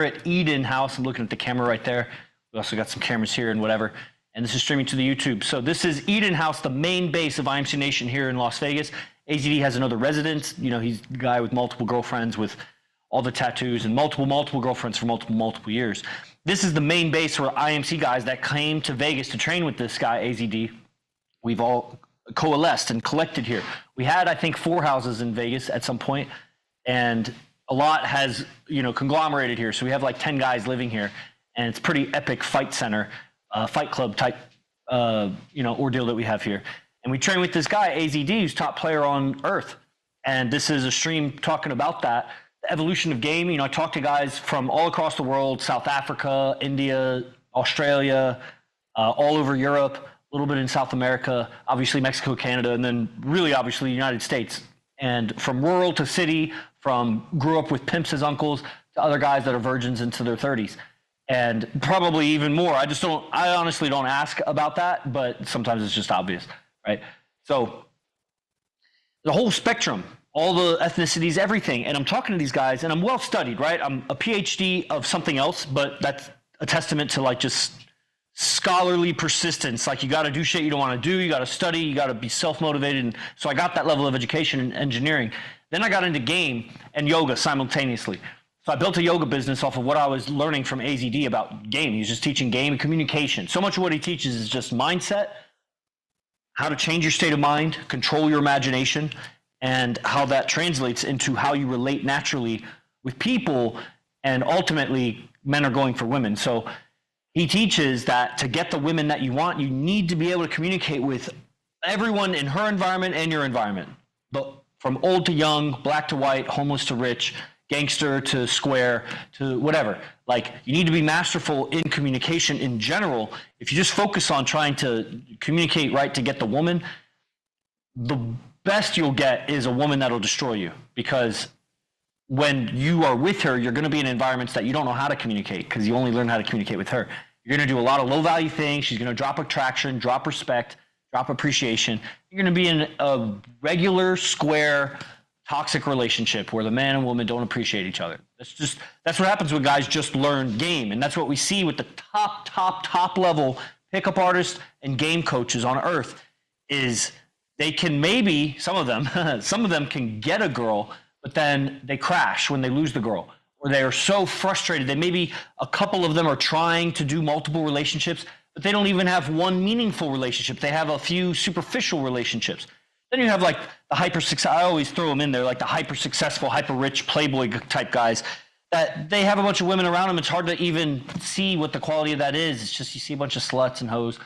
at Eden House. I'm looking at the camera right there. We also got some cameras here and whatever. And this is streaming to the YouTube. So this is Eden House, the main base of IMC Nation here in Las Vegas. AZD has another residence. You know, he's the guy with multiple girlfriends with all the tattoos and multiple girlfriends for multiple years. This is the main base where IMC guys that came to Vegas to train with this guy, AZD, we've all coalesced and collected here. We had, I think, 4 houses in Vegas at some point, and a lot has, you know, conglomerated here. So we have like 10 guys living here, and it's pretty epic fight center, fight club type, you know, ordeal that we have here. And we train with this guy, AZD, who's top player on earth. And this is a stream talking about that, the evolution of game. You know, I talk to guys from all across the world, South Africa, India, Australia, all over Europe, a little bit in South America, obviously Mexico, Canada, and then really obviously the United States. And from rural to city, from grew up with pimps as uncles to other guys that are virgins into their 30s. And probably even more. I honestly don't ask about that, but sometimes it's just obvious, right? So the whole spectrum, all the ethnicities, everything. And I'm talking to these guys, and I'm well studied, right? I'm a PhD of something else, but that's a testament to like just scholarly persistence. Like, you got to do shit you don't want to do. You got to study. You got to be self-motivated. And so I got that level of education in engineering. Then I got into game and yoga simultaneously. So I built a yoga business off of what I was learning from AZD about game. He's just teaching game and communication. So much of what he teaches is just mindset, how to change your state of mind, control your imagination, and how that translates into how you relate naturally with people. And ultimately, men are going for women. So he teaches that to get the women that you want, you need to be able to communicate with everyone in her environment and your environment. But from old to young, black to white, homeless to rich, gangster to square to whatever. Like, you need to be masterful in communication in general. If you just focus on trying to communicate right to get the woman, the best you'll get is a woman that'll destroy you, because when you are with her, you're going to be in environments that you don't know how to communicate, because you only learn how to communicate with her. You're going to do a lot of low value things. She's going to drop attraction, drop respect, drop appreciation. You're going to be in a regular, square, toxic relationship where the man and woman don't appreciate each other. That's what happens when guys just learn game. And that's what we see with the top level pickup artists and game coaches on earth, is they can maybe, some of them can get a girl, but then they crash when they lose the girl, or they are so frustrated that maybe a couple of them are trying to do multiple relationships, but they don't even have one meaningful relationship. They have a few superficial relationships. Then you have like the hyper success. I always throw them in there, like the hyper successful, hyper rich playboy type guys, that they have a bunch of women around them. It's hard to even see what the quality of that is. It's just, you see a bunch of sluts and hoes.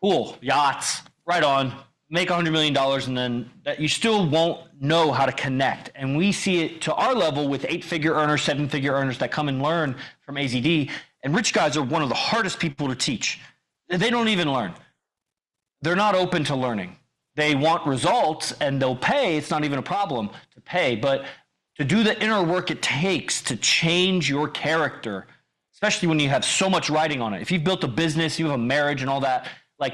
Cool, yachts, right on, make $100 million, and then that you still won't know how to connect. And we see it to our level with 8-figure earners, 7-figure earners that come and learn from AZD. And rich guys are one of the hardest people to teach. They don't even learn. They're not open to learning. They want results and they'll pay. It's not even a problem to pay, but to do the inner work it takes to change your character, especially when you have so much writing on it. If you've built a business, you have a marriage and all that, like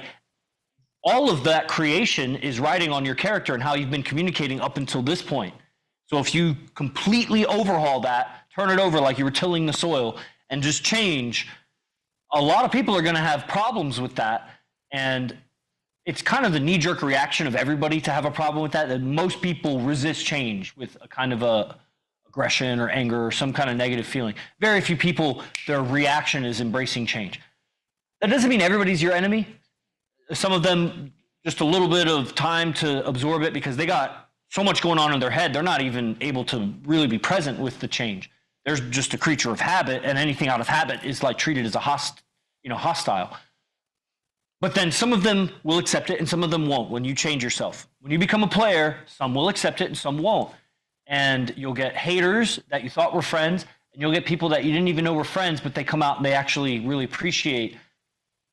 all of that creation is writing on your character and how you've been communicating up until this point. So if you completely overhaul that, turn it over like you were tilling the soil and just change, a lot of people are going to have problems with that. And it's kind of the knee-jerk reaction of everybody to have a problem with that, that most people resist change with a kind of a aggression or anger or some kind of negative feeling. Very few people, their reaction is embracing change. That doesn't mean everybody's your enemy. Some of them, just a little bit of time to absorb it because they got so much going on in their head, they're not even able to really be present with the change. They're just a creature of habit, and anything out of habit is like treated as a hostile. But then some of them will accept it and some of them won't when you change yourself. When you become a player, some will accept it and some won't. And you'll get haters that you thought were friends, and you'll get people that you didn't even know were friends, but they come out and they actually really appreciate.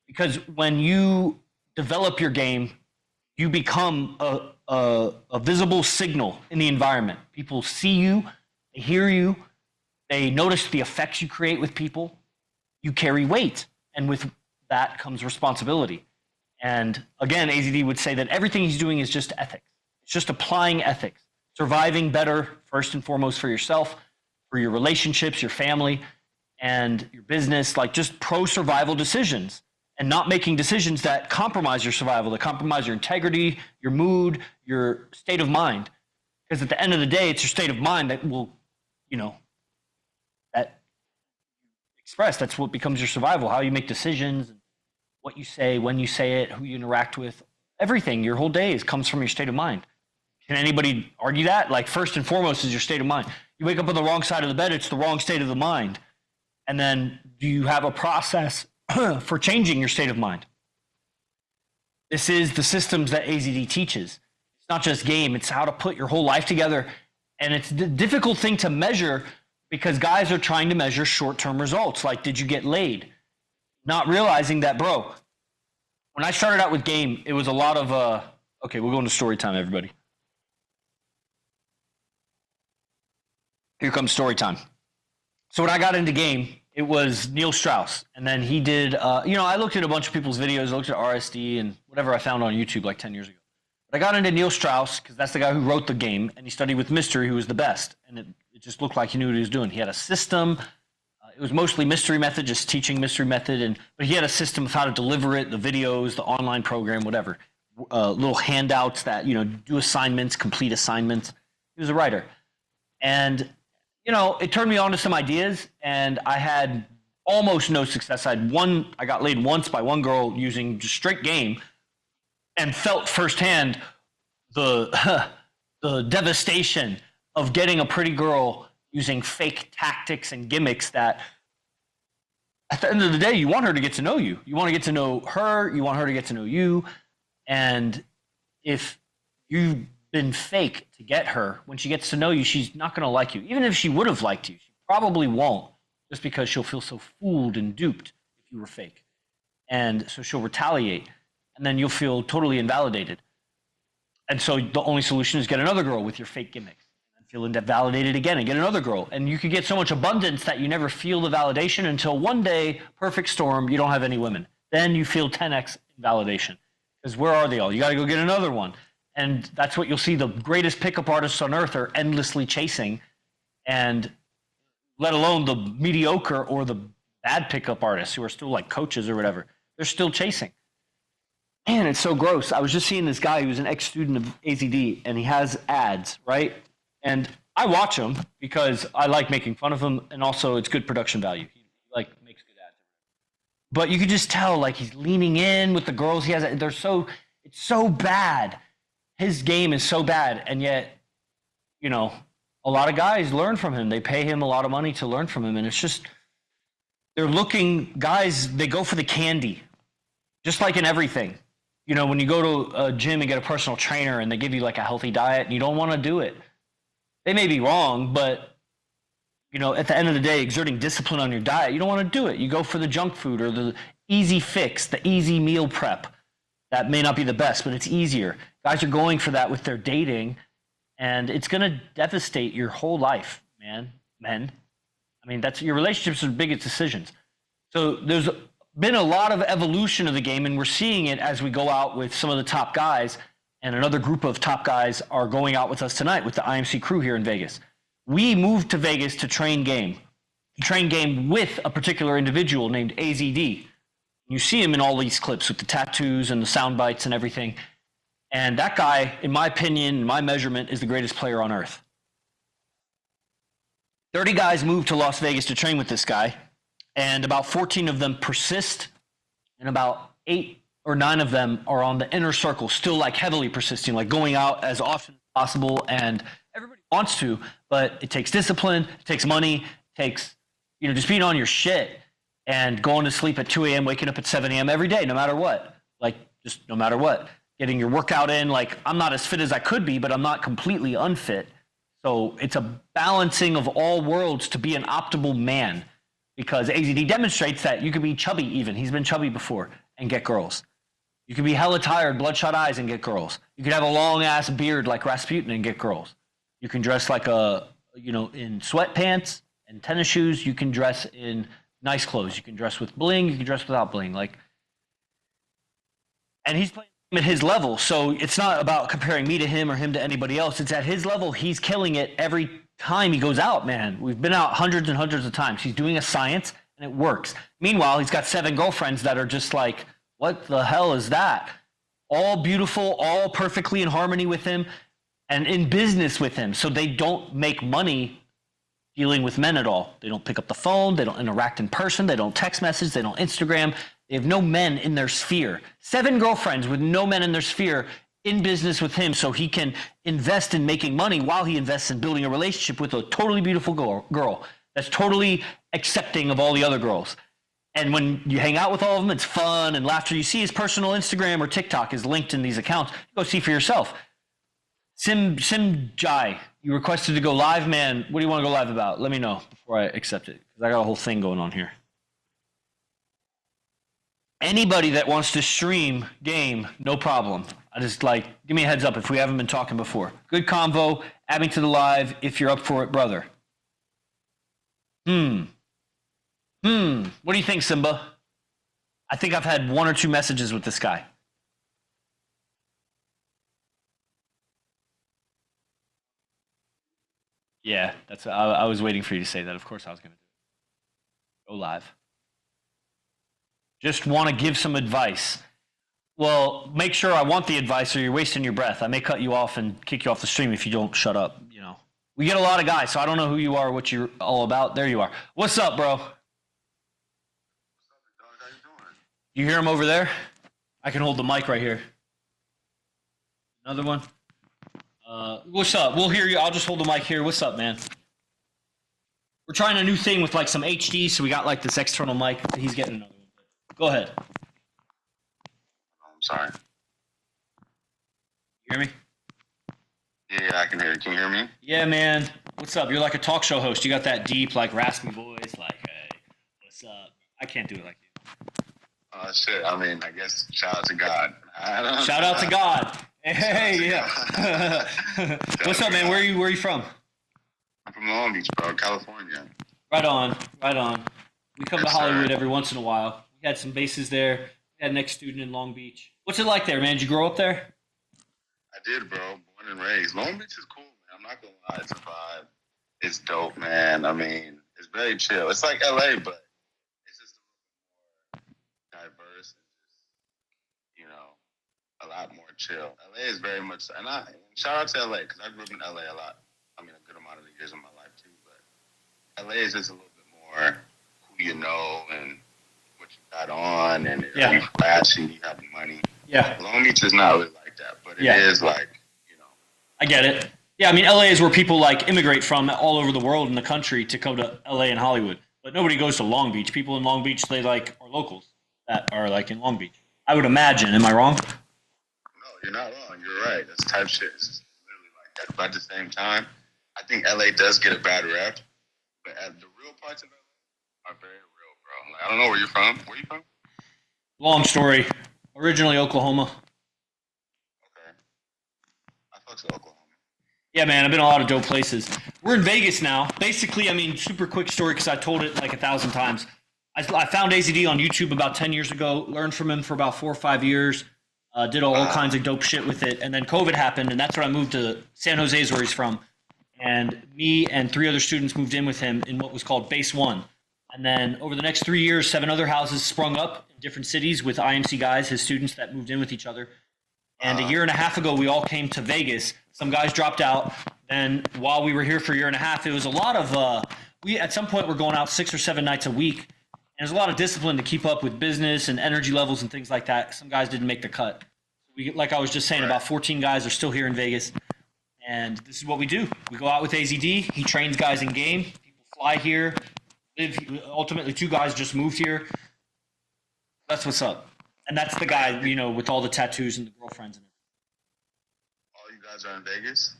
Because when you develop your game, you become a visible signal in the environment. People see you, they hear you, they notice the effects you create with people. You carry weight, and with that comes responsibility. And again, AZD would say that everything he's doing is just ethics. It's just applying ethics, surviving better, first and foremost for yourself, for your relationships, your family, and your business, like just pro survival decisions and not making decisions that compromise your survival, that compromise your integrity, your mood, your state of mind. Because at the end of the day, it's your state of mind that will, that express, that's what becomes your survival, how you make decisions, what you say, when you say it, who you interact with, everything, your whole day comes from your state of mind. Can anybody argue that? Like, first and foremost is your state of mind. You wake up on the wrong side of the bed, it's the wrong state of the mind. And then do you have a process for changing your state of mind? This is the systems that AZD teaches. It's not just game, it's how to put your whole life together. And it's a difficult thing to measure because guys are trying to measure short-term results. Like, did you get laid? Not realizing that, bro, when I started out with game, it was a lot of, okay, we'll go into story time, everybody. Here comes story time. So when I got into game, it was Neil Strauss. And then he did, I looked at a bunch of people's videos. I looked at RSD and whatever I found on YouTube like 10 years ago. But I got into Neil Strauss because that's the guy who wrote the game. And he studied with Mystery, who was the best. And it just looked like he knew what he was doing. He had a system. It was mostly Mystery Method, just teaching Mystery Method. But he had a system of how to deliver it, the videos, the online program, whatever. Little handouts that, do assignments, complete assignments. He was a writer. And it turned me on to some ideas, and I had almost no success. I got laid once by one girl using just straight game, and felt firsthand the devastation of getting a pretty girl using fake tactics and gimmicks that at the end of the day, you want her to get to know you. You want to get to know her. You want her to get to know you. And if you've been fake to get her, when she gets to know you, she's not going to like you. Even if she would have liked you, she probably won't, just because she'll feel so fooled and duped if you were fake. And so she'll retaliate, and then you'll feel totally invalidated. And so the only solution is get another girl with your fake gimmicks, and feel invalidated again, and get another girl. And you could get so much abundance that you never feel the validation until one day, perfect storm, you don't have any women. Then you feel 10x invalidation. Because where are they all? You got to go get another one. And that's what you'll see. The greatest pickup artists on earth are endlessly chasing, and let alone the mediocre or the bad pickup artists who are still like coaches or whatever. They're still chasing. Man, it's so gross. I was just seeing this guy who's an ex-student of AZD, and he has ads, right? And I watch him because I like making fun of him, and also it's good production value. He makes good ads. But you could just tell, like, he's leaning in with the girls he has. It's so bad. His game is so bad, and yet, a lot of guys learn from him. They pay him a lot of money to learn from him, and it's just, guys, they go for the candy, just like in everything. When you go to a gym and get a personal trainer and they give you like a healthy diet and you don't want to do it, they may be wrong, but, at the end of the day, exerting discipline on your diet, you don't want to do it. You go for the junk food or the easy fix, the easy meal prep. That may not be the best, but it's easier. Guys are going for that with their dating, and it's going to devastate your whole life, men. I mean, that's your relationships are the biggest decisions. So there's been a lot of evolution of the game, and we're seeing it as we go out with some of the top guys, and another group of top guys are going out with us tonight with the IMC crew here in Vegas. We moved to Vegas to train game with a particular individual named AZD. You see him in all these clips with the tattoos and the sound bites and everything. And that guy, in my opinion, in my measurement, is the greatest player on earth. 30 guys moved to Las Vegas to train with this guy, and about 14 of them persist, and about 8 or 9 of them are on the inner circle, still like heavily persisting, like going out as often as possible, and everybody wants to, but it takes discipline, it takes money, it takes, just being on your shit. And going to sleep at 2 a.m., waking up at 7 a.m. every day, no matter what. Just no matter what. Getting your workout in. I'm not as fit as I could be, but I'm not completely unfit. So it's a balancing of all worlds to be an optimal man. Because AZD demonstrates that you can be chubby even. He's been chubby before and get girls. You can be hella tired, bloodshot eyes and get girls. You can have a long-ass beard like Rasputin and get girls. You can dress like in sweatpants and tennis shoes. You can dress in nice clothes. You can dress with bling. You can dress without bling. And he's playing at his level. So it's not about comparing me to him or him to anybody else. It's at his level. He's killing it every time he goes out, man. We've been out hundreds and hundreds of times. He's doing a science and it works. Meanwhile, he's got 7 girlfriends that are just like, what the hell is that? All beautiful, all perfectly in harmony with him and in business with him. So they don't make money dealing with men at all. They don't pick up the phone. They don't interact in person. They don't text message. They don't Instagram. They have no men in their sphere. 7 girlfriends with no men in their sphere in business with him, so he can invest in making money while he invests in building a relationship with a totally beautiful girl that's totally accepting of all the other girls. And when you hang out with all of them, it's fun and laughter. You see his personal Instagram or TikTok is linked in these accounts. Go see for yourself. Sim Jai, you requested to go live, man. What do you want to go live about? Let me know before I accept it, because I got a whole thing going on here. Anybody that wants to stream game, no problem. I just like, give me a heads up if we haven't been talking before. Good convo, add me to the live if you're up for it, brother. What do you think, Simba? I think I've had 1 or 2 messages with this guy. Yeah, that's. I was waiting for you to say that. Of course I was going to do it. Go live. Just want to give some advice. Well, make sure I want the advice or you're wasting your breath. I may cut you off and kick you off the stream if you don't shut up. You know, we get a lot of guys, so I don't know who you are, what you're all about. There you are. What's up, bro? What's up, dog? How you doing? You hear him over there? I can hold the mic right here. Another one. What's up? We'll hear you. I'll just hold the mic here. What's up, man? We're trying a new thing with like some HD, so we got like this external mic. He's getting another one. Go ahead. I'm sorry. You hear me? Yeah, I can hear you. Can you hear me? Yeah, man. What's up? You're like a talk show host. You got that deep, like raspy voice. Like, hey, what's up? I can't do it like you. Shit. I mean, I guess shout out to God. Shout out to God. Hey, yeah. What's up, man? Where are you from? I'm from Long Beach, bro, California. Right on, right on. We come to Yes, Hollywood sir. every once in a while. We had some bases there. We had an ex-student in Long Beach. What's it like there, man? Did you grow up there? I did, bro. Born and raised. Long Beach is cool, man. I'm not gonna lie. It's a vibe. It's dope, man. I mean, it's very chill. It's like LA, but it's just a little more diverse and just, you know, a lot more chill. LA is very much, and shout out to LA because I grew up in LA a lot. I mean, a good amount of the years of my life too. But LA is just a little bit more who you know and what you got on, and Yeah. you flashy, you have money. Yeah, Long Beach is not really like that, but it Yeah. is like, you know. I get it. Yeah, I mean, LA is where people like immigrate from all over the world in the country to come to LA and Hollywood. But nobody goes to Long Beach. People in Long Beach, they like are locals that are like in Long Beach. I would imagine. Am I wrong? No, you're not wrong. You're right. That's type shit. It's just literally like that. But at the same time, I think LA does get a bad rep. But the real parts of LA are very real, bro. Like, I don't know where you're from. Where you from? Long story. Originally Oklahoma. Okay. I fucks with Oklahoma. Yeah, man, I've been a lot of dope places. We're in Vegas now. Basically, I mean, super quick story because I told it like 1,000 times. I found AZD on YouTube about 10 years ago, learned from him for about 4 or 5 years, did all kinds of dope shit with it. And then COVID happened, and that's when I moved to San Jose is where he's from. And me and 3 other students moved in with him in what was called Base 1. And then over the next 3 years, 7 other houses sprung up in different cities with IMC guys, his students that moved in with each other. And a year and a half ago, we all came to Vegas. Some guys dropped out. Then while we were here for a year and a half, it was a lot of, we at some point were going out 6 or 7 nights a week. And there's a lot of discipline to keep up with business and energy levels and things like that. Some guys didn't make the cut. We, like I was just saying, about 14 guys are still here in Vegas. And this is what we do. We go out with AZD. He trains guys in game. People fly here. Ultimately, 2 guys just moved here. That's what's up. And that's the guy, you know, with all the tattoos and the girlfriends and everything. All you guys are in Vegas?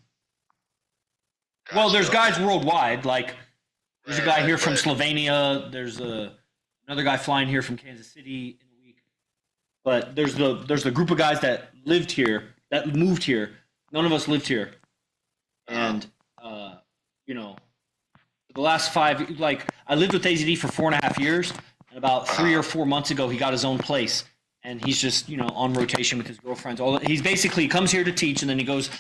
Well, there's Gotcha. guys worldwide. Like, there's a Right, guy here right, from right. Slovenia. There's another guy flying here from Kansas City in a week. But there's the group of guys that lived here, that moved here. None of us lived here. And, you know, for the last 5, like, I lived with AZD for 4.5 years. And about 3 or 4 months ago, he got his own place. And he's just, you know, on rotation with his girlfriends. He's basically comes here to teach, and then he goes,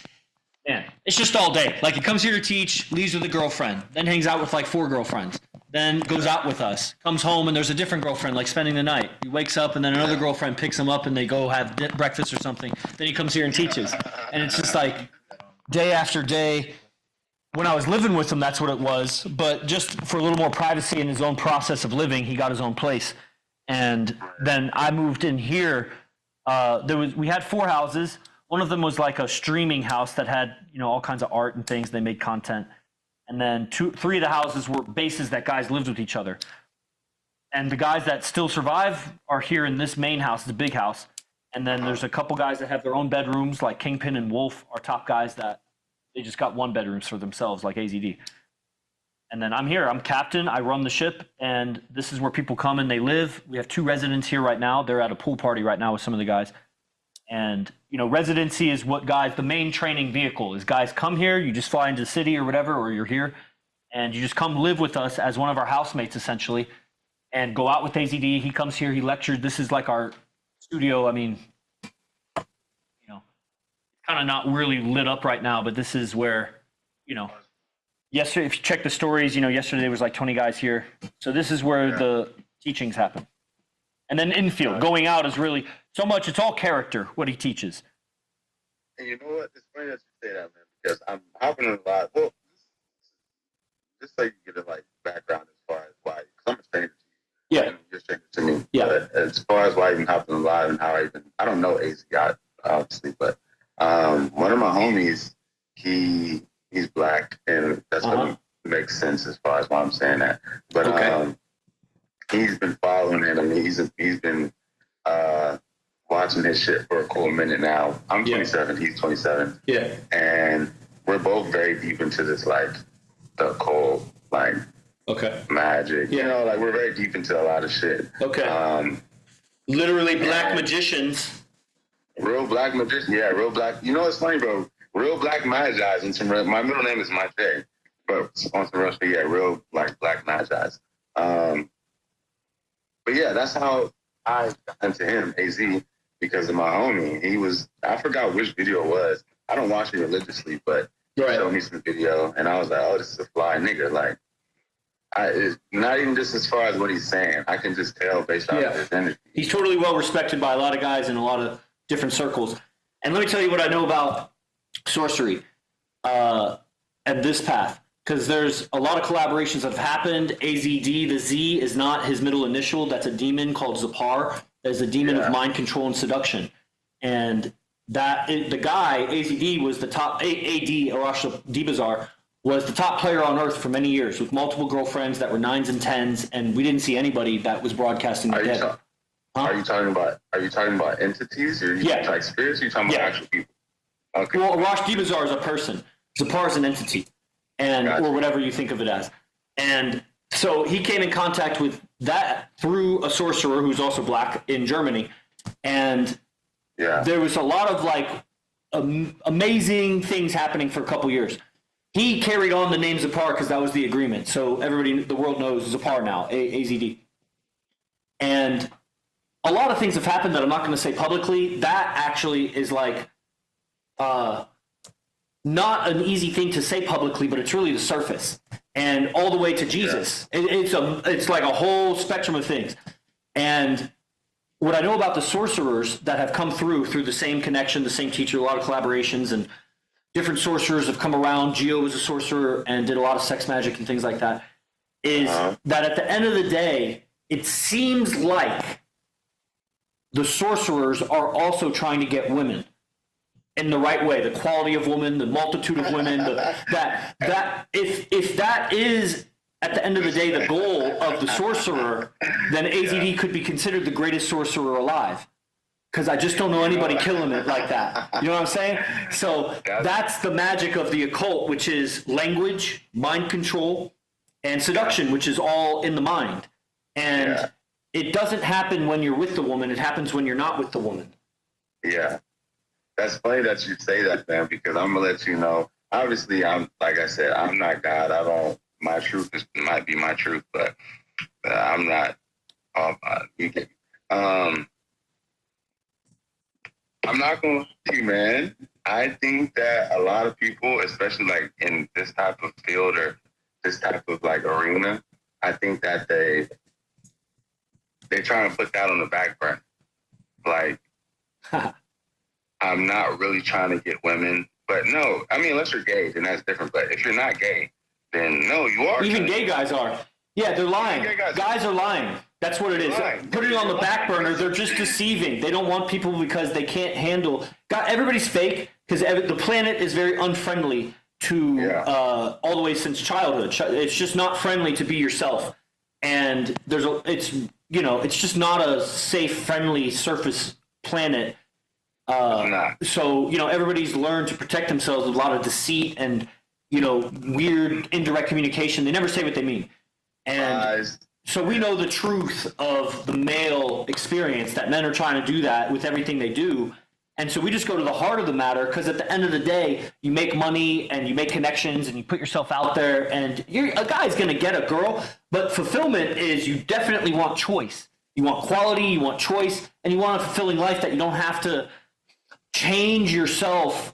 man, It's just all day. Like, he comes here to teach, leaves with a girlfriend, then hangs out with like 4 girlfriends, then goes out with us, comes home and there's a different girlfriend, like spending the night. He wakes up and then another girlfriend picks him up and they go have breakfast or something. Then he comes here and teaches. And it's just like day after day. When I was living with him, that's what it was. But just for a little more privacy in his own process of living, he got his own place. And then I moved in here. We had 4 houses. One of them was like a streaming house that had, all kinds of art and things. They made content. And then 3 of the houses were bases that guys lived with each other. And the guys that still survive are here in this main house, the big house. And then there's a couple guys that have their own bedrooms, like Kingpin and Wolf are top guys that they just got 1 bedrooms for themselves, like AZD. And then I'm here. I'm captain. I run the ship. And this is where people come and they live. We have 2 residents here right now. They're at a pool party right now with some of the guys. And, residency is what the main training vehicle is. Guys come here. You just fly into the city or whatever, or you're here. And you just come live with us as one of our housemates, essentially, and go out with AZD. He comes here. He lectured. This is like our studio. I mean, kind of not really lit up right now, but this is where, yesterday, if you check the stories, yesterday there was like 20 guys here. So this is where the teachings happen. And then infield, going out is really so much. It's all character, what he teaches. And you know what? It's funny that you say that, man, because I'm hopping in a lot. Well, just so you get a background as far as why, because I'm a stranger to you. Yeah. And you're a stranger to me. Yeah. But as far as why I even hopped in live and how I don't know AZ obviously, but one of my homies, he's black, and that's what makes sense as far as why I'm saying that. But he's been following it. I mean, he's been watching his shit for a cool minute now. I'm 27, he's 27. Yeah. And we're both very deep into this, the occult, magic. Yeah. We're very deep into a lot of shit. Okay. Literally black magicians. Real black magician, yeah, real black. It's funny, bro. Real black magi's and some real. My middle name is Mache, but on some real shit, yeah, real black magi's. But yeah, that's how I got into him, AZ, because of my homie. He was, I forgot which video it was. I don't watch it religiously, but he showed me some video, and I was like, oh, this is a fly nigga. It's not even just as far as what he's saying. I can just tell based off of his energy. He's totally well respected by a lot of guys in a lot of different circles. And let me tell you what I know about sorcery and this path, because there's a lot of collaborations that have happened. AZD, the Z is not his middle initial. That's a demon called Zapar. There's a demon of mind control and seduction. And the guy, AZD, was the top, AD, Arash Dibazar, was the top player on earth for many years with multiple girlfriends that were 9s and 10s, and we didn't see anybody that was broadcasting the dead. Are you talking about entities, or like spirits? Or are you talking about actual people? Okay. Well, Arash Dibazar is a person. Zapar is an entity, or whatever you think of it as. And so he came in contact with that through a sorcerer who's also black in Germany, and there was a lot of amazing things happening for a couple years. He carried on the name Zapar because that was the agreement. So everybody, the world knows Zapar now, AZD. And a lot of things have happened that I'm not going to say publicly. That actually is not an easy thing to say publicly, but it's really the surface and all the way to Jesus. It's like a whole spectrum of things. And what I know about the sorcerers that have come through the same connection, the same teacher, a lot of collaborations, and different sorcerers have come around. Geo was a sorcerer and did a lot of sex magic and things like that, is that at the end of the day, it seems like the sorcerers are also trying to get women in the right way, the quality of women, the multitude of women, that if that is at the end of the day the goal of the sorcerer, then AZD could be considered the greatest sorcerer alive. Because I just don't know anybody killing it like that. You know what I'm saying? So that's the magic of the occult, which is language, mind control, and seduction, which is all in the mind. And it doesn't happen when you're with the woman. It happens when you're not with the woman. Yeah. That's funny that you say that, man, because I'm going to let you know. Obviously, like I said, I'm not God. My truth might be my truth, but I'm not. I'm not going to lie to you, man. I think that a lot of people, especially like in this type of field or this type of like arena, I think that they try to put that on the back burner. Like, I'm not really trying to get women, but no, I mean, unless you're gay, then that's different. But if you're not gay, then no, you are. Even gay guys are. Yeah, they're lying. Guys are lying. That's what it is. Put it on the back burner. They're just deceiving. They don't want people because they can't handle. God, everybody's fake because the planet is very unfriendly to all the way since childhood. It's just not friendly to be yourself, and it's just not a safe, friendly surface planet. So everybody's learned to protect themselves with a lot of deceit and weird indirect communication. They never say what they mean, and so we know the truth of the male experience, that men are trying to do that with everything they do. And so we just go to the heart of the matter, because at the end of the day, you make money and you make connections and you put yourself out there, and a guy's going to get a girl. But fulfillment is, you definitely want choice. You want quality, you want choice, and you want a fulfilling life that you don't have to change yourself.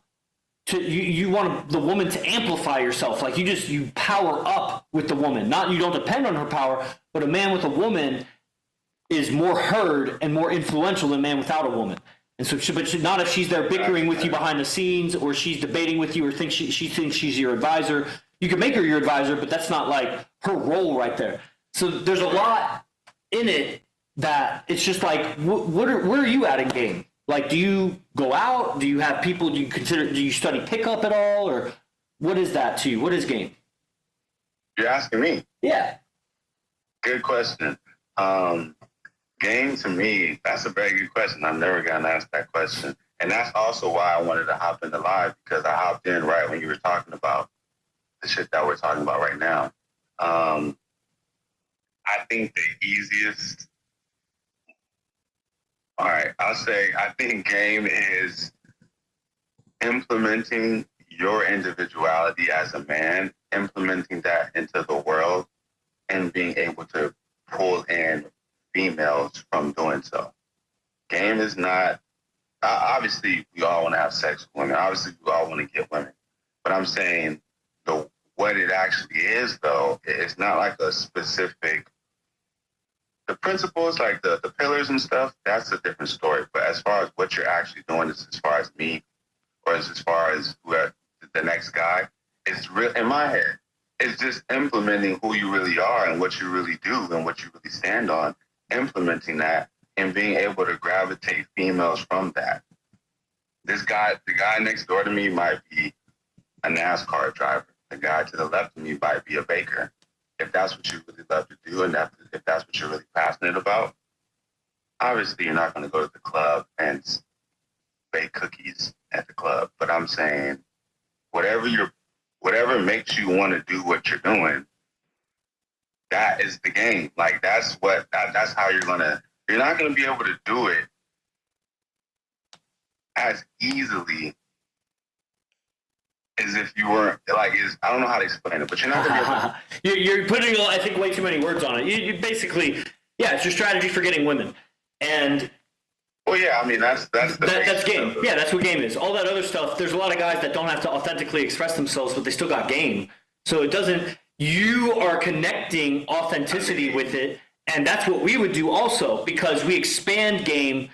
You want the woman to amplify yourself. Like you power up with the woman. Not, you don't depend on her power, but a man with a woman is more heard and more influential than a man without a woman. And so, not if she's there bickering with you behind the scenes, or she's debating with you, or thinks she thinks she's your advisor. You can make her your advisor, but that's not like her role right there. So there's a lot in it that it's just like, where are you at in game? Like, do you go out? Do you have people? Do you study pickup at all, or what is that to you? What is game? You're asking me? Yeah. Good question. Game to me, that's a very good question. I've never gotten asked that question. And that's also why I wanted to hop into live, because I hopped in right when you were talking about the shit that we're talking about right now. I think the easiest, I think game is implementing your individuality as a man, implementing that into the world, and being able to pull in females from doing so. Game is not, obviously we all want to have sex with women. Obviously we all want to get women. But I'm saying what it actually is, though, it's not like a specific, the principles, like the pillars and stuff, that's a different story. But as far as what you're actually doing, as far as me, or as far as the next guy, it's real in my head. It's just implementing who you really are and what you really do and what you really stand on, implementing that and being able to gravitate females from that. The guy next door to me might be a NASCAR driver. The guy to the left of me might be a baker. If that's what you really love to do, and if that's what you're really passionate about, obviously you're not going to go to the club and bake cookies at the club. But I'm saying, whatever makes you want to do what you're doing, that is the game. Like that's how you're not going to be able to do it as easily as if you weren't, I don't know how to explain it, but you're not going to be able to. You're putting, I think, way too many words on it. You basically, it's your strategy for getting women. And well, yeah, I mean, that's game. Yeah, that's what game is. All that other stuff, there's a lot of guys that don't have to authentically express themselves, but they still got game. So you are connecting authenticity with it, and that's what we would do also, because we expand game.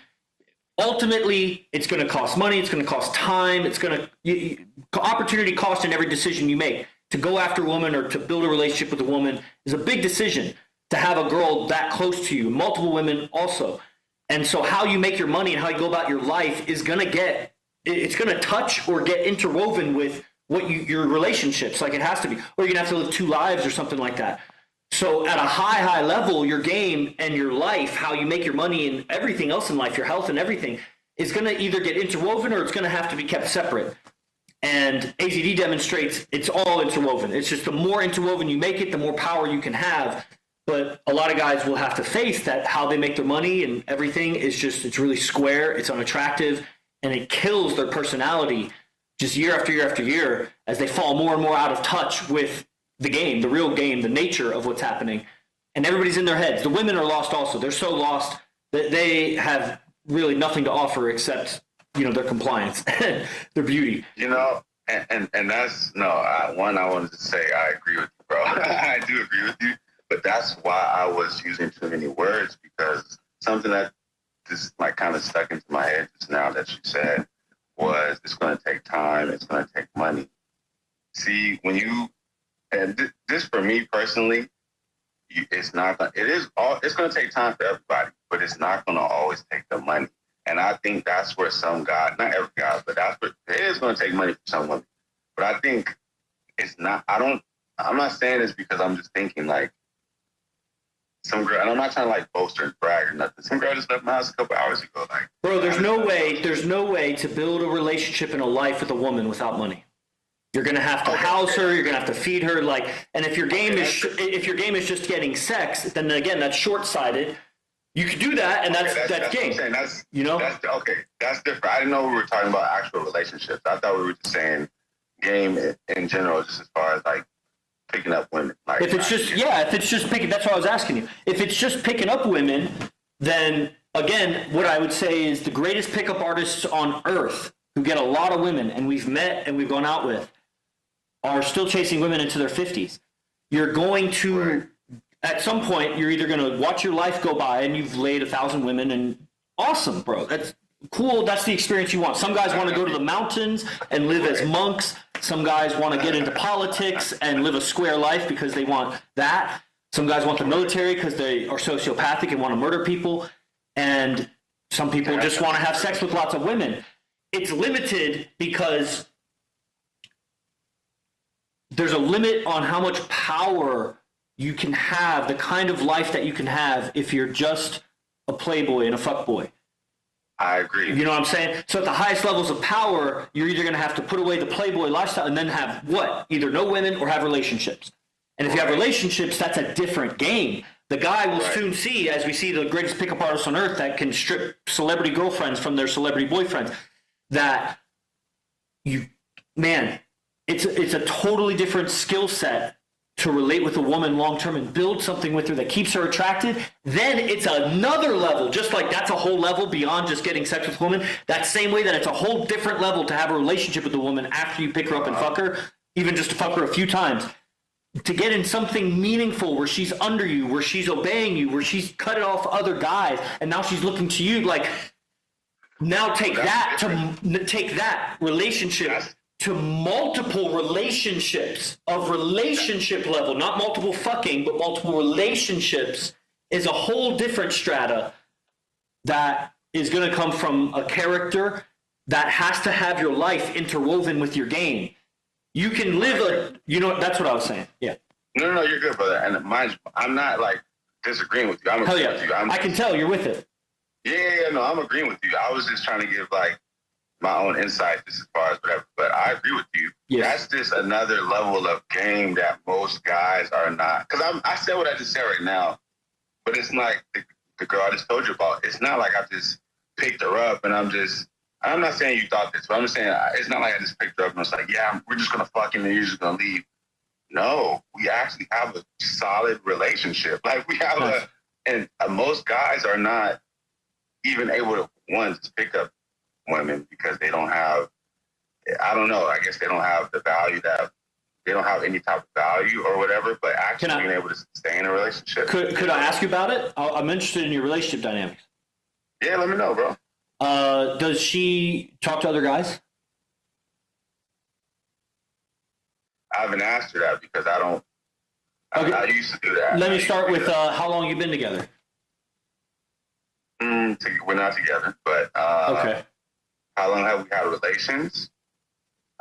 Ultimately, it's going to cost money, it's going to cost time, it's going to opportunity cost in every decision you make. To go after a woman or to build a relationship with a woman is a big decision. To have a girl that close to you, multiple women also. And so how you make your money and how you go about your life is going to touch or get interwoven with what your relationships, like it has to be. Or you're going to have to live two lives or something like that. So at a high level, your game and your life, how you make your money and everything else in life, your health and everything, is going to either get interwoven or it's going to have to be kept separate. And AZD demonstrates it's all interwoven. It's just the more interwoven you make it, the more power you can have. But a lot of guys will have to face that how they make their money and everything is just, it's really square, it's unattractive, and it kills their personality just year after year after year as they fall more and more out of touch with the game, the real game, the nature of what's happening. And everybody's in their heads. The women are lost also. They're so lost that they have really nothing to offer except their compliance, their beauty. And that's one I wanted to say I agree with you, bro. I do agree with you, but that's why I was using too many words, because something that just like kind of stuck into my head just now that you said was it's going to take time, it's going to take money. See, this for me personally, it's going to take time for everybody, but it's not going to always take the money. And I think that's where some guys, not every guy, but it is going to take money for some women. But I think it's not, I'm not saying this because I'm just thinking like some girl, and I'm not trying to like boast or brag or nothing. Some girl just left my house a couple hours ago. Like, bro, there's no way to build a relationship and a life with a woman without money. You're gonna have to house her. You're gonna have to feed her. And if your game is just getting sex, then again that's short-sighted. You could do that, and that's game. That's different. I didn't know we were talking about actual relationships. I thought we were just saying game in general, just as far as like picking up women. Like, if it's just picking, that's what I was asking you. If it's just picking up women, then again, what I would say is the greatest pickup artists on earth who get a lot of women and we've met and we've gone out with are still chasing women into their 50s. You're going to, at some point, you're either going to watch your life go by and you've laid 1,000 women, and awesome, bro. That's cool. That's the experience you want. Some guys want to go to the mountains and live as monks. Some guys want to get into politics and live a square life because they want that. Some guys want the military because they are sociopathic and want to murder people. And some people just want to have sex with lots of women. It's limited because there's a limit on how much power you can have, the kind of life that you can have if you're just a playboy and a fuckboy. I agree. You know what I'm saying? So at the highest levels of power, you're either going to have to put away the playboy lifestyle and then have what? Either no women or have relationships. And if you have relationships, that's a different game. The guy will soon see, as we see the greatest pickup artists on earth that can strip celebrity girlfriends from their celebrity boyfriends, that it's a totally different skill set to relate with a woman long term and build something with her that keeps her attracted. Then it's another level, just like that's a whole level beyond just getting sex with a woman. That same way that it's a whole different level to have a relationship with a woman after you pick her up and fuck her, even just to fuck her a few times. To get in something meaningful where she's under you, where she's obeying you, where she's cut it off other guys, and now she's looking to you. Like, now take that relationship to multiple relationships of relationship level, not multiple fucking, but multiple relationships, is a whole different strata that is going to come from a character that has to have your life interwoven with your game. You can live that's what I was saying. Yeah. No, you're good, brother. And mind you, I'm not like disagreeing with you. I'm agreeing with you. I can tell you're with it. Yeah, no, I'm agreeing with you. I was just trying to give like my own insight just as far as whatever, but I agree with you. Yes. That's just another level of game that most guys are not. Because I said what I just said right now, but it's like the girl I just told you about. It's not like I just picked her up and I'm not saying you thought this, but I'm just saying it's not like I just picked her up and was like, yeah, we're just going to fuck him and you're just going to leave. No, we actually have a solid relationship. Like we have and most guys are not even able to, one, just pick up women because they don't have, I don't know, I guess they don't have the value they don't have any type of value or whatever, but actually being able to stay in a relationship. Could I ask you about it? I'm interested in your relationship dynamics. Yeah, let me know, bro. Does she talk to other guys? I haven't asked her that because I don't. Okay. I used to do that. Let me start with how long you've been together. We're not together, but okay. How long have we had relations?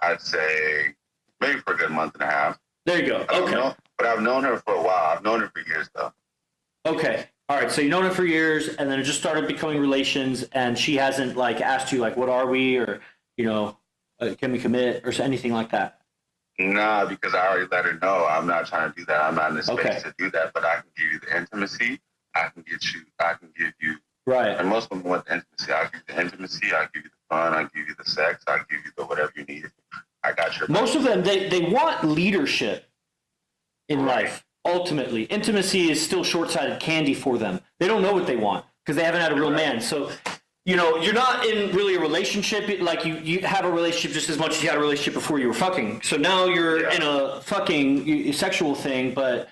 I'd say maybe for a good month and a half. There you go. Okay. But I've known her for a while. I've known her for years, though. Okay. All right. So you've known her for years, and then it just started becoming relations, and she hasn't like asked you like, "What are we?" or can we commit or anything like that. Nah, because I already let her know I'm not trying to do that. I'm not in the space to do that. But I can give you the intimacy. I can give you. Right. And most of them want the intimacy. I'll give you the intimacy. I'll give you the fun. I'll give you the sex. I'll give you the whatever you need. I got your. Most of them, they want leadership in life. Ultimately, intimacy is still short-sighted candy for them. They don't know what they want because they haven't had a real man. So you're not in really a relationship. Like you have a relationship just as much as you had a relationship before you were fucking. So now you're in a fucking sexual thing, but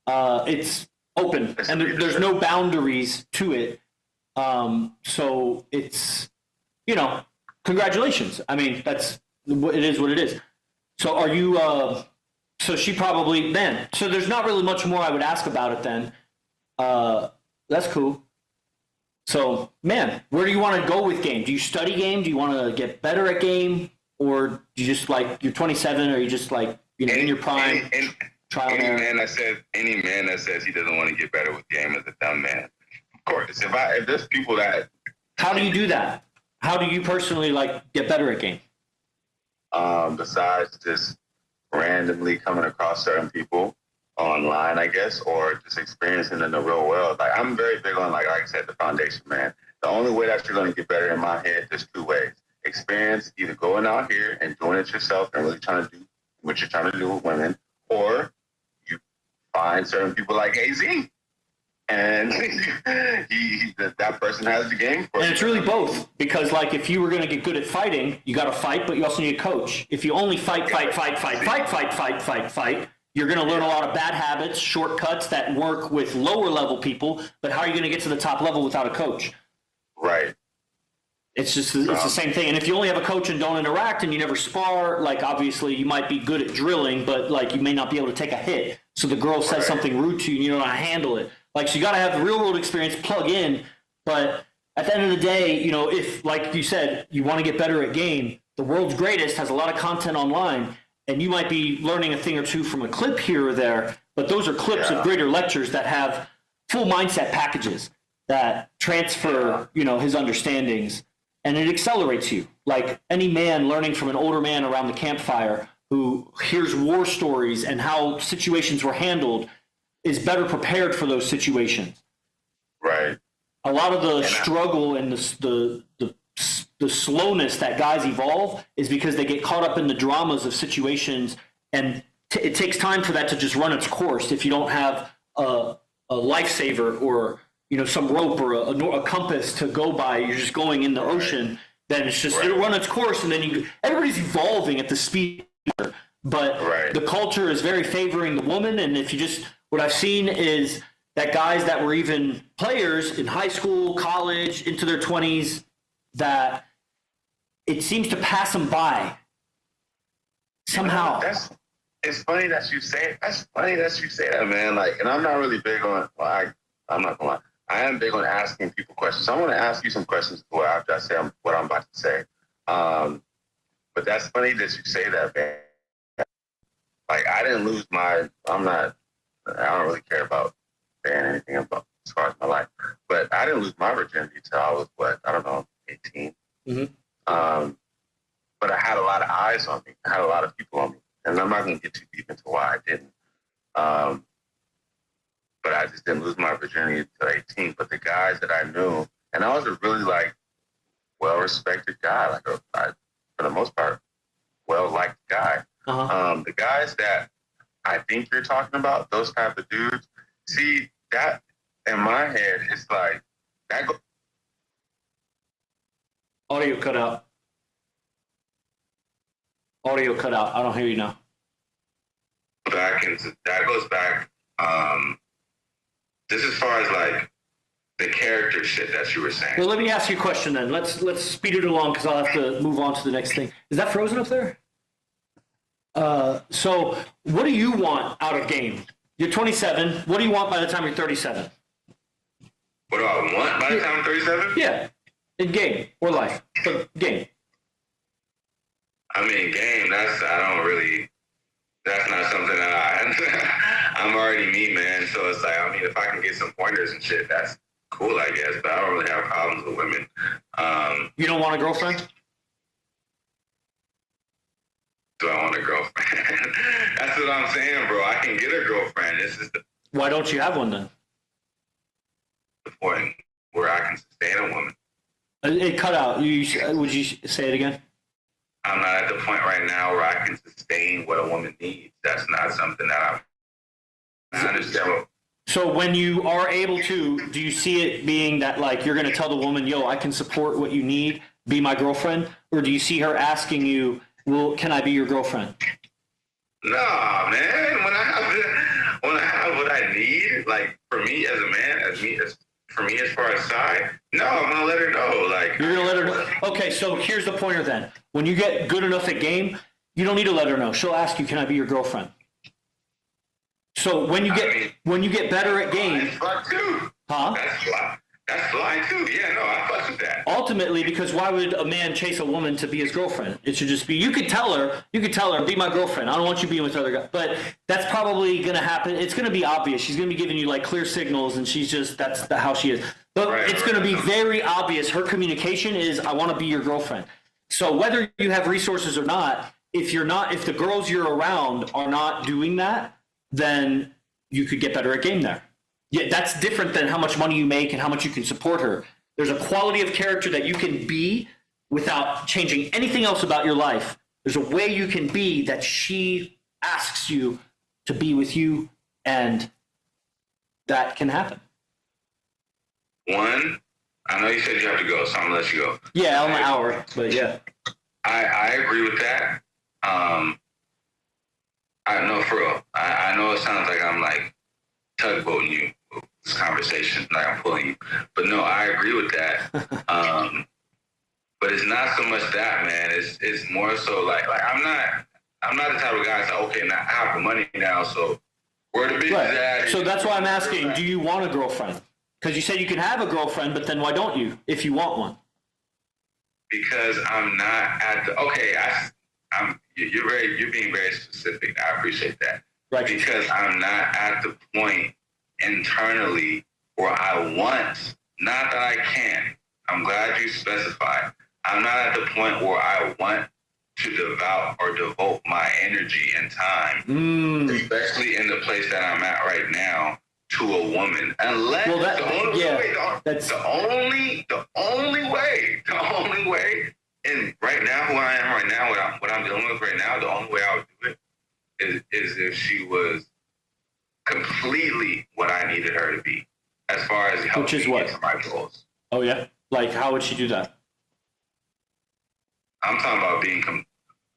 it's open and there's no boundaries to it. So it's, congratulations. I mean, it is what it is. So are you, so she probably, man, so there's not really much more I would ask about it then. That's cool. So, man, where do you want to go with game? Do you study game? Do you want to get better at game? Or do you just you're 27 or you just in your prime? Any man that says he doesn't want to get better with game is a dumb man. Of course, if there's people that. How do you do that? How do you personally get better at game? Besides just randomly coming across certain people online, I guess, or just experiencing in the real world. I'm very big on, like I said, the foundation, man. The only way that you're going to get better in my head, there's two ways. Experience, either going out here and doing it yourself and really trying to do what you're trying to do with women, or you find certain people like AZ, and that person has the game for you. And it's really both, because if you were going to get good at fighting, you got to fight, but you also need a coach. If you only fight, you're going to learn a lot of bad habits, shortcuts that work with lower level people, but how are you going to get to the top level without a coach? Right. It's just it's the same thing. And if you only have a coach and don't interact and you never spar, obviously you might be good at drilling, but you may not be able to take a hit. So the girl says something rude to you and you don't know how to handle it. So you got to have the real world experience, plug in, but at the end of the day, if, like you said, you want to get better at game, the world's greatest has a lot of content online. And you might be learning a thing or two from a clip here or there, but those are clips of greater lectures that have full mindset packages that transfer, his understandings, and it accelerates you. Like any man learning from an older man around the campfire who hears war stories and how situations were handled is better prepared for those situations. Right. A lot of the struggle and the slowness that guys evolve is because they get caught up in the dramas of situations, and it takes time for that to just run its course. If you don't have a lifesaver or some rope or a compass to go by, you're just going in the ocean. Then it's just it'll run its course, and then everybody's evolving at the speed. But the culture is very favoring the woman, and if you what I've seen is that guys that were even players in high school, college, into their 20s, that it seems to pass them by somehow. It's funny that you say it. That's funny that you say that, man. And I'm not really big on. I'm not gonna lie. I am big on asking people questions. So I want to ask you some questions after I say what I'm about to say. But that's funny that you say that, man. I didn't lose I don't really care about saying anything about as far as my life. But I didn't lose my virginity till I was 18. Mm-hmm. But I had a lot of eyes on me. I had a lot of people on me. And I'm not going to get too deep into why I didn't. But I just didn't lose my virginity until 18. But the guys that I knew, and I was a really well-respected guy, for the most part, well-liked guy. Uh-huh. The guys that I think you're talking about, those type of dudes, see, that in my head, it's that Audio cut out. Audio cut out. I don't hear you now. That goes back, just as far as the character shit that you were saying. Well, let me ask you a question then. Let's speed it along because I'll have to move on to the next thing. Is that frozen up there? So what do you want out of game? You're 27. What do you want by the time you're 37? What do I want by the time I'm 37? Yeah, in game or life, but game. I mean, game. That's not something that I'm already me, man. So it's if I can get some pointers and shit, that's cool, I guess. But I don't really have problems with women. You don't want a girlfriend? Do I want a girlfriend? That's what I'm saying, bro. I can get a girlfriend. This is Why don't you have one then? the point where I can sustain a woman. It cut out. Would you say it again? I'm not at the point right now where I can sustain what a woman needs. That's not something that I understand. So when you are able to, do you see it being that like you're going to tell the woman, yo, I can support what you need, be my girlfriend? Or do you see her asking you, well, can I be your girlfriend? Nah, man. When I have what I need, like for me as a man, for me as far as side, no, I'm gonna let her know. Like You're going to let her know. Okay, so here's the pointer then. When you get good enough at game, you don't need to let her know. She'll ask you, can I be your girlfriend? So when you get better at game, That's fuck too. huh? That's fly too. Yeah, no, I fuck with that. Ultimately, because why would a man chase a woman to be his girlfriend? It should just be, you could tell her, be my girlfriend. I don't want you being with other guys. But that's probably going to happen. It's going to be obvious. She's going to be giving you like clear signals, and that's how she is. But it's going to be very obvious. Her communication is, I want to be your girlfriend. So whether you have resources or not, if the girls you're around are not doing that, then you could get better at game there. Yeah, that's different than how much money you make and how much you can support her. There's a quality of character that you can be without changing anything else about your life. There's a way you can be that she asks you to be with you, and that can happen. One, I know you said you have to go, so I'm gonna let you go. Yeah, on an hour, but yeah. I agree with that. I know for real. I know it sounds like I'm like tugboating you with this conversation, like I'm pulling you. But no, I agree with that. But it's not so much that, man. It's more so like I'm not the type of guy to say, okay, now I have the money now, so where the bitch is at. So that's why I'm asking, do you want a girlfriend? Because you said you can have a girlfriend, but then why don't you if you want one? Because I'm not at the you're being very specific. I appreciate that. Right. Because I'm not at the point internally where I want, not that I can. I'm glad you specified. I'm not at the point where I want to devote my energy and time, especially in the place that I'm at right now, to a woman. Unless the only way, and right now, who I am right now, what I'm dealing with right now, the only way I would do it is if she was completely what I needed her to be, as far as helping me get to my goals. Oh yeah, like how would she do that? I'm talking about being.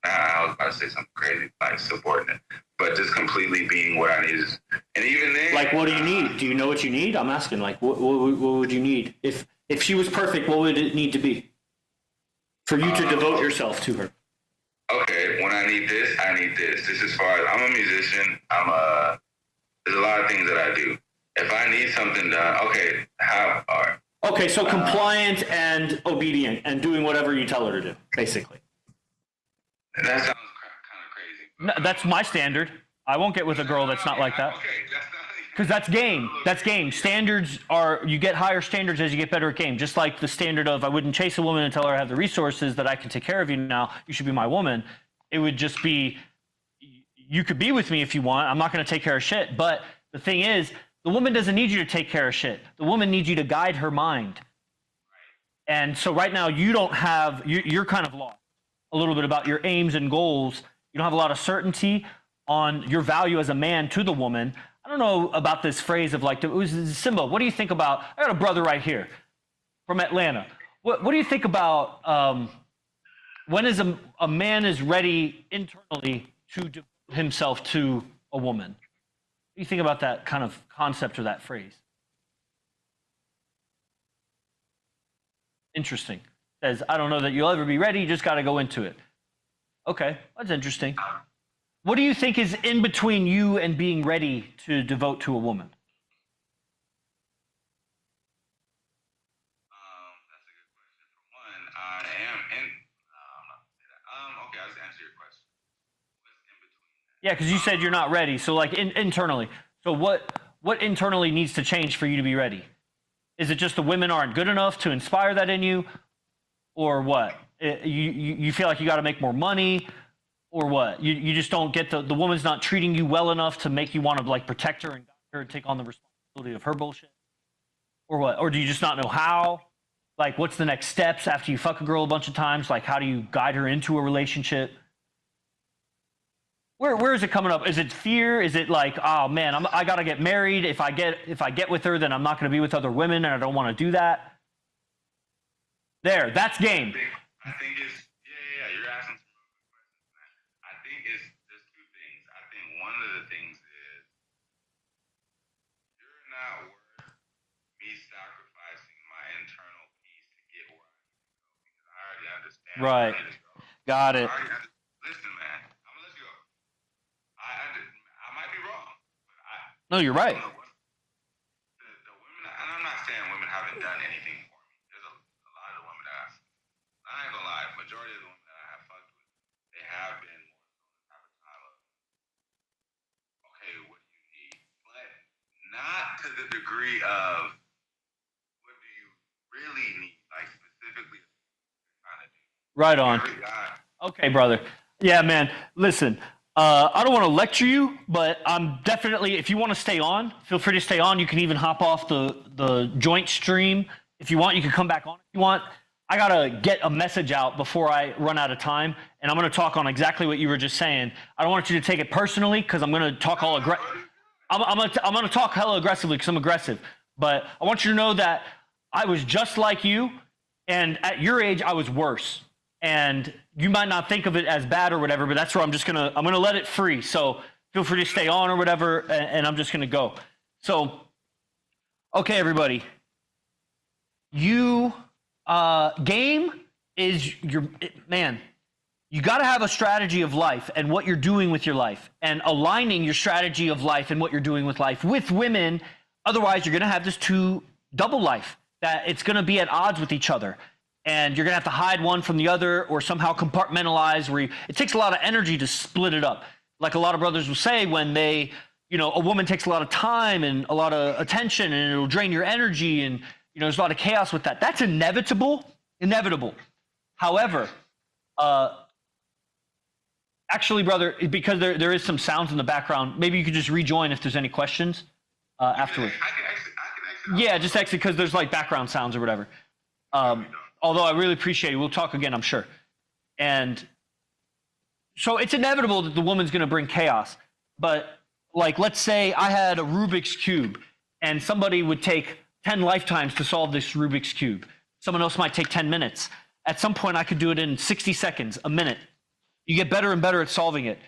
I was about to say something crazy, like subordinate, but just completely being what I needed. And even then, like, what do you need? Do you know what you need? I'm asking, like, what would you need if she was perfect? What would it need to be for you to devote yourself to her? Okay, when I need this, I need this. This is as far as I'm a musician. There's a lot of things that I do. If I need something done, okay, how? All right. Okay, so compliant and obedient and doing whatever you tell her to do, basically. That sounds kind of crazy. No, that's my standard. I won't get with a girl that's not like that. Okay, that's not. Because that's game. That's game. Standards are, you get higher standards as you get better at game. Just like the standard of, I wouldn't chase a woman and tell her I have the resources that I can take care of you now. You should be my woman. It would just be, you could be with me if you want. I'm not going to take care of shit. But the thing is, the woman doesn't need you to take care of shit. The woman needs you to guide her mind. And so right now you don't have, you're kind of lost a little bit about your aims and goals. You don't have a lot of certainty on your value as a man to the woman. I don't know about this phrase of like, it was Simba, what do you think about, I got a brother right here from Atlanta. What do you think about when is a man is ready internally to devote himself to a woman? What do you think about that kind of concept or that phrase? Interesting. Says, I don't know that you'll ever be ready, you just got to go into it. Okay, that's interesting. What do you think is in between you and being ready to devote to a woman? That's a good question. For one, I am in. Okay, I'll just answer your question. What's in between that? Yeah, because you said you're not ready. So like internally. So what internally needs to change for you to be ready? Is it just the women aren't good enough to inspire that in you? Or what? You feel like you got to make more money? Or what? You just don't get the woman's not treating you well enough to make you want to like protect her and guide her and take on the responsibility of her bullshit? Or what? Or do you just not know how? Like, what's the next steps after you fuck a girl a bunch of times? Like, how do you guide her into a relationship? Where is it coming up? Is it fear? Is it like, oh man, I gotta get married. If I get with her, then I'm not gonna be with other women, and I don't want to do that. There, that's game. I think it's you're asking some really good questions, man. I think it's there's two things. I think one of the things is you're not worth me sacrificing my internal peace to get where I need to go because I already understand Right. where I need to go. Got it. Listen, man, I'm gonna let you go. I might be wrong, but No, you're right. the women, and I'm not saying women haven't done anything for me. There's a lot of women that I ain't gonna lie, majority of the women that I have fucked with, they have been more so the type of time of, okay, what do you need? But not to the degree of what do you really need, like specifically kind of do. Right on. Every guy. Okay, brother. Yeah, man. Listen, I don't want to lecture you, but I'm definitely, if you want to stay on, feel free to stay on. You can even hop off the joint stream. If you want, you can come back on if you want. I got to get a message out before I run out of time, and I'm going to talk on exactly what you were just saying. I don't want you to take it personally because I'm going to talk all I'm going to talk hella aggressively because I'm aggressive. But I want you to know that I was just like you, and at your age, I was worse. And you might not think of it as bad or whatever, but that's where I'm gonna let it free. So feel free to stay on or whatever, and I'm just gonna go. So, okay, everybody, game is man. You got to have a strategy of life and what you're doing with your life, and aligning your strategy of life and what you're doing with life with women. Otherwise, you're gonna have this double life that it's gonna be at odds with each other. And you're going to have to hide one from the other or somehow compartmentalize it takes a lot of energy to split it up. Like a lot of brothers will say when a woman takes a lot of time and a lot of attention and it'll drain your energy and, there's a lot of chaos with that. That's inevitable. However, actually, brother, because there is some sounds in the background, maybe you could just rejoin if there's any questions afterwards. I can exit. Yeah, just exit because there's like background sounds or whatever. Although I really appreciate it. We'll talk again, I'm sure. And so it's inevitable that the woman's going to bring chaos. But like, let's say I had a Rubik's Cube and somebody would take 10 lifetimes to solve this Rubik's Cube. Someone else might take 10 minutes. At some point, I could do it in 60 seconds, a minute. You get better and better at solving it.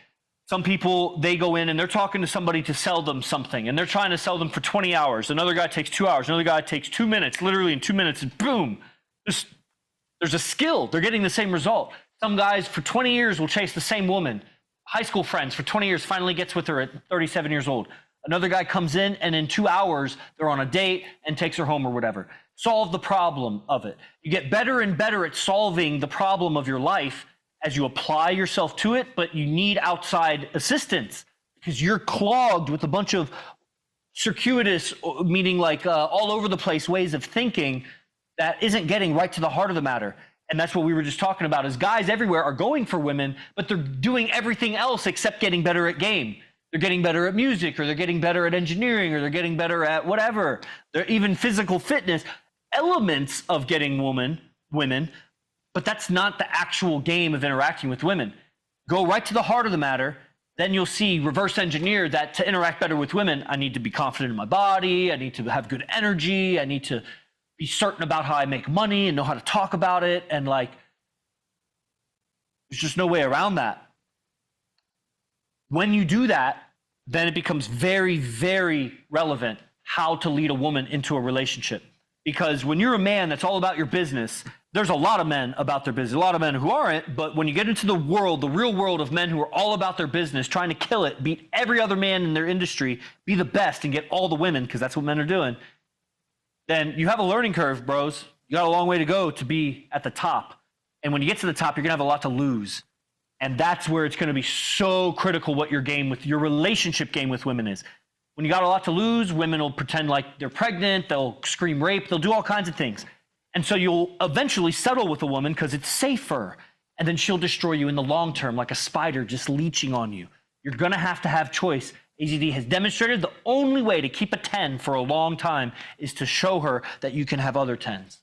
Some people, they go in and they're talking to somebody to sell them something, and they're trying to sell them for 20 hours. Another guy takes 2 hours. Another guy takes 2 minutes, literally in 2 minutes, and boom. There's a skill. They're getting the same result. Some guys for 20 years will chase the same woman. High school friends for 20 years finally gets with her at 37 years old. Another guy comes in and in 2 hours, they're on a date and takes her home or whatever. Solve the problem of it. You get better and better at solving the problem of your life as you apply yourself to it, but you need outside assistance because you're clogged with a bunch of circuitous, meaning like all over the place ways of thinking that isn't getting right to the heart of the matter. And that's what we were just talking about is guys everywhere are going for women, but they're doing everything else except getting better at game. They're getting better at music, or they're getting better at engineering, or they're getting better at whatever. They're even physical fitness, elements of getting women, but that's not the actual game of interacting with women. Go right to the heart of the matter. Then you'll see reverse engineer that to interact better with women, I need to be confident in my body. I need to have good energy. I need to be certain about how I make money and know how to talk about it. And like, there's just no way around that. When you do that, then it becomes very, very relevant how to lead a woman into a relationship. Because when you're a man that's all about your business, there's a lot of men about their business, a lot of men who aren't, but when you get into the world, the real world of men who are all about their business, trying to kill it, beat every other man in their industry, be the best and get all the women, because that's what men are doing, then you have a learning curve, bros. You got a long way to go to be at the top. And when you get to the top, you're going to have a lot to lose. And that's where it's going to be so critical what your relationship game with women is. When you got a lot to lose, women will pretend like they're pregnant, they'll scream rape, they'll do all kinds of things. And so you'll eventually settle with a woman because it's safer. And then she'll destroy you in the long term like a spider just leeching on you. You're going to have choice. AZD has demonstrated the only way to keep a 10 for a long time is to show her that you can have other 10s.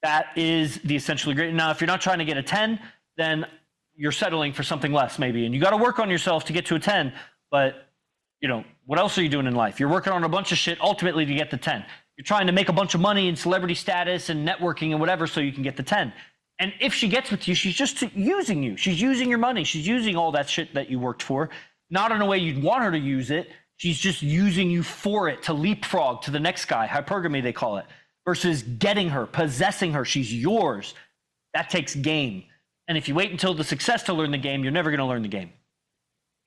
That is the essentially great. Now, if you're not trying to get a 10, then you're settling for something less maybe, and you got to work on yourself to get to a 10. But what else are you doing in life? You're working on a bunch of shit ultimately to get the 10. You're trying to make a bunch of money and celebrity status and networking and whatever so you can get the 10. And if she gets with you, she's just using you. She's using your money. She's using all that shit that you worked for, not in a way you'd want her to use it. She's just using you for it to leapfrog to the next guy. Hypergamy, they call it, versus getting her, possessing her. She's yours. That takes game. And if you wait until the success to learn the game, you're never going to learn the game.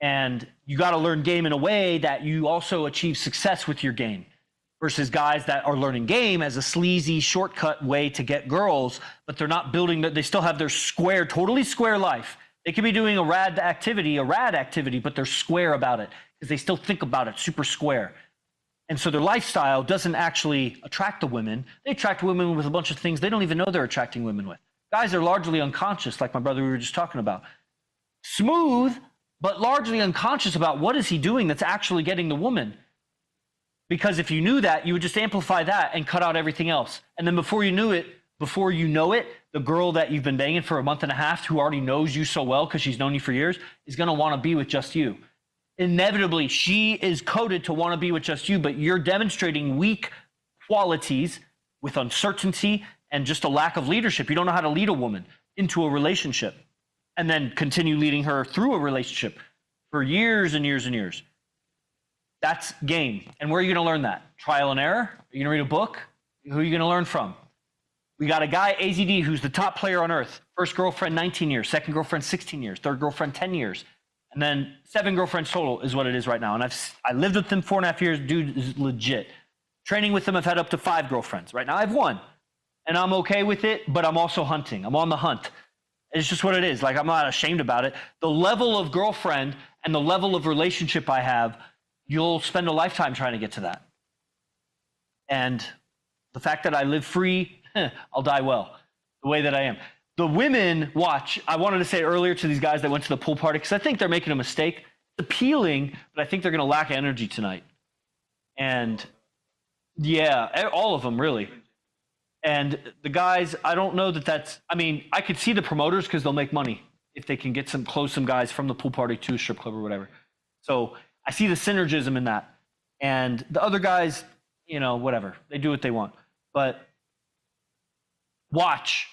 And you got to learn game in a way that you also achieve success with your game, versus guys that are learning game as a sleazy shortcut way to get girls, but they're not building that. They still have their square, totally square life. They could be doing a rad activity, but they're square about it because they still think about it super square. And so their lifestyle doesn't actually attract the women. They attract women with a bunch of things they don't even know they're attracting women with. Guys are largely unconscious, like my brother we were just talking about. Smooth, but largely unconscious about what is he doing that's actually getting the woman. Because if you knew that, you would just amplify that and cut out everything else. And then before you know it, the girl that you've been banging for a month and a half, who already knows you so well because she's known you for years, is going to want to be with just you. Inevitably, she is coded to want to be with just you, but you're demonstrating weak qualities with uncertainty and just a lack of leadership. You don't know how to lead a woman into a relationship and then continue leading her through a relationship for years and years and years. That's game. And where are you going to learn that? Trial and error? Are you going to read a book? Who are you going to learn from? We got a guy, AZD, who's the top player on earth. First girlfriend, 19 years. Second girlfriend, 16 years. Third girlfriend, 10 years. And then 7 girlfriends total is what it is right now. And I lived with him 4.5 years. Dude is legit. Training with him, I've had up to 5 girlfriends. Right now I have 1. And I'm okay with it, but I'm also hunting. I'm on the hunt. It's just what it is. Like, I'm not ashamed about it. The level of girlfriend and the level of relationship I have, you'll spend a lifetime trying to get to that. And the fact that I live free, I'll die well, the way that I am. The women, watch, I wanted to say earlier to these guys that went to the pool party, because I think they're making a mistake. It's appealing, but I think they're going to lack energy tonight. And yeah, all of them, really. And the guys, I don't know that's, I mean, I could see the promoters because they'll make money if they can get some guys from the pool party to a strip club or whatever. So I see the synergism in that. And the other guys, whatever, they do what they want. But watch,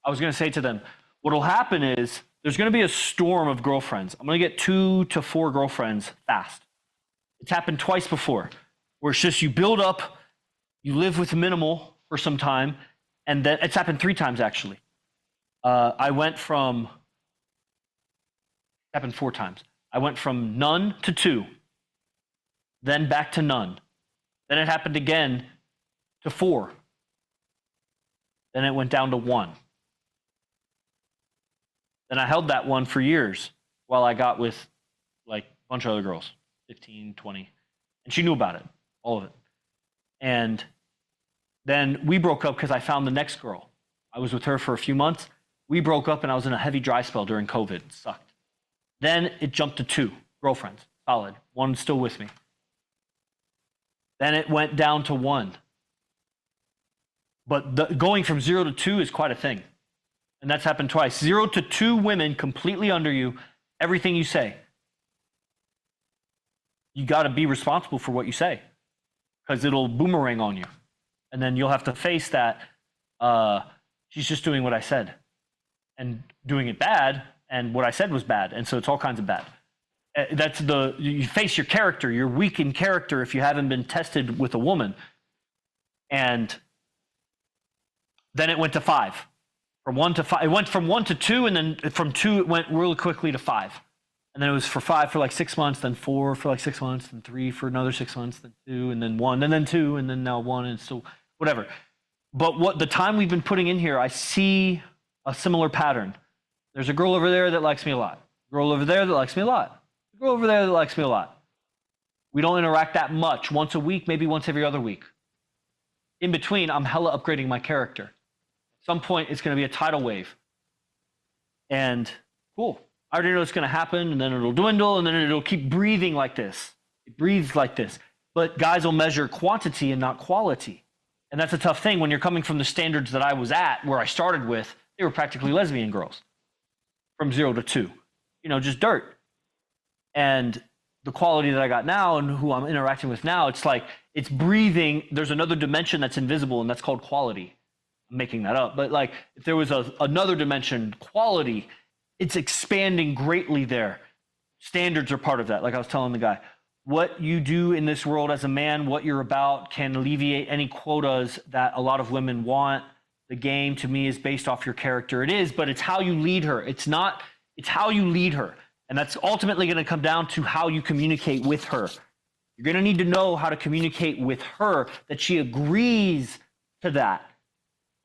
I was going to say to them, what will happen is there's going to be a storm of girlfriends. I'm going to get 2 to 4 girlfriends fast. It's happened twice before, where it's just you build up, you live with minimal for some time, and then it's happened 3 times actually. Happened 4 times. I went from none to 2, then back to none. Then it happened again to 4. Then it went down to 1. Then I held that one for years while I got with like a bunch of other girls, 15, 20. And she knew about it, all of it. And then we broke up because I found the next girl. I was with her for a few months. We broke up and I was in a heavy dry spell during COVID. It sucked. Then it jumped to 2 girlfriends, solid. 1's still with me. Then it went down to 1. But going from 0 to 2 is quite a thing. And that's happened twice. 0 to 2 women completely under you, everything you say. You got to be responsible for what you say because it'll boomerang on you. And then you'll have to face that she's just doing what I said and doing it bad. And what I said was bad. And so it's all kinds of bad. You face your character. You're weak in character if you haven't been tested with a woman. And then it went to 5. From 1 to 5. It went from 1 to 2, and then from 2 it went really quickly to 5. And then it was for 5 for like 6 months, then 4 for like 6 months, then 3 for another 6 months, then 2, and then 1, and then 2, and then now 1, and so whatever. But what the time we've been putting in here, I see a similar pattern. There's a girl over there that likes me a lot. A girl over there that likes me a lot. A girl over there that likes me a lot. We don't interact that much. Once a week, maybe once every other week. In between, I'm hella upgrading my character. Some point it's going to be a tidal wave. And cool. I already know it's going to happen, and then it'll dwindle, and then it'll keep breathing like this. It breathes like this. But guys will measure quantity and not quality. And that's a tough thing when you're coming from the standards that I was at, where I started with. They were practically lesbian girls. from 0 to 2, just dirt. And the quality that I got now and who I'm interacting with now, it's like it's breathing. There's another dimension that's invisible, and that's called quality. I'm making that up, but like if there was another dimension, quality, it's expanding greatly there. Standards are part of that. Like I was telling the guy, what you do in this world as a man, what you're about, can alleviate any quotas that a lot of women want. The game to me is based off your character. It is, but it's how you lead her. It's how you lead her. And that's ultimately going to come down to how you communicate with her. You're going to need to know how to communicate with her that she agrees to that.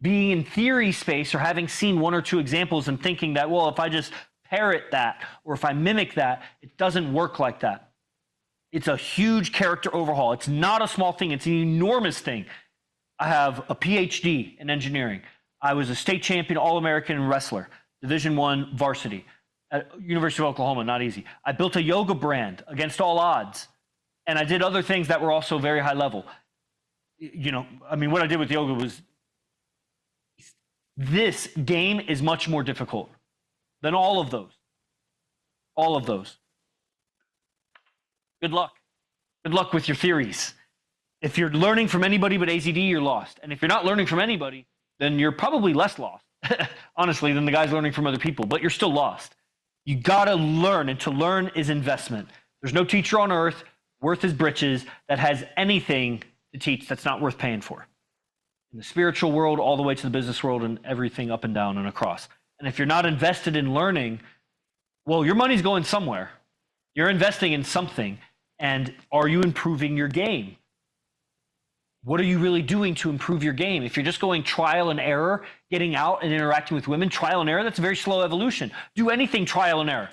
Being in theory space or having seen one or two examples and thinking that, well, if I just parrot that or if I mimic that, it doesn't work like that. It's a huge character overhaul. It's not a small thing. It's an enormous thing. I have a PhD in engineering. I was a state champion, All-American wrestler, Division I varsity at University of Oklahoma, not easy. I built a yoga brand against all odds. And I did other things that were also very high level. What I did with yoga was, this game is much more difficult than all of those. All of those. Good luck. Good luck with your theories. If you're learning from anybody but AZD, you're lost. And if you're not learning from anybody, then you're probably less lost, honestly, than the guys learning from other people, but you're still lost. You gotta learn, and to learn is investment. There's no teacher on earth worth his britches that has anything to teach that's not worth paying for. In the spiritual world, all the way to the business world, and everything up and down and across. And if you're not invested in learning, well, your money's going somewhere. You're investing in something, and are you improving your game? What are you really doing to improve your game? If you're just going trial and error, getting out and interacting with women, trial and error, that's a very slow evolution. Do anything trial and error.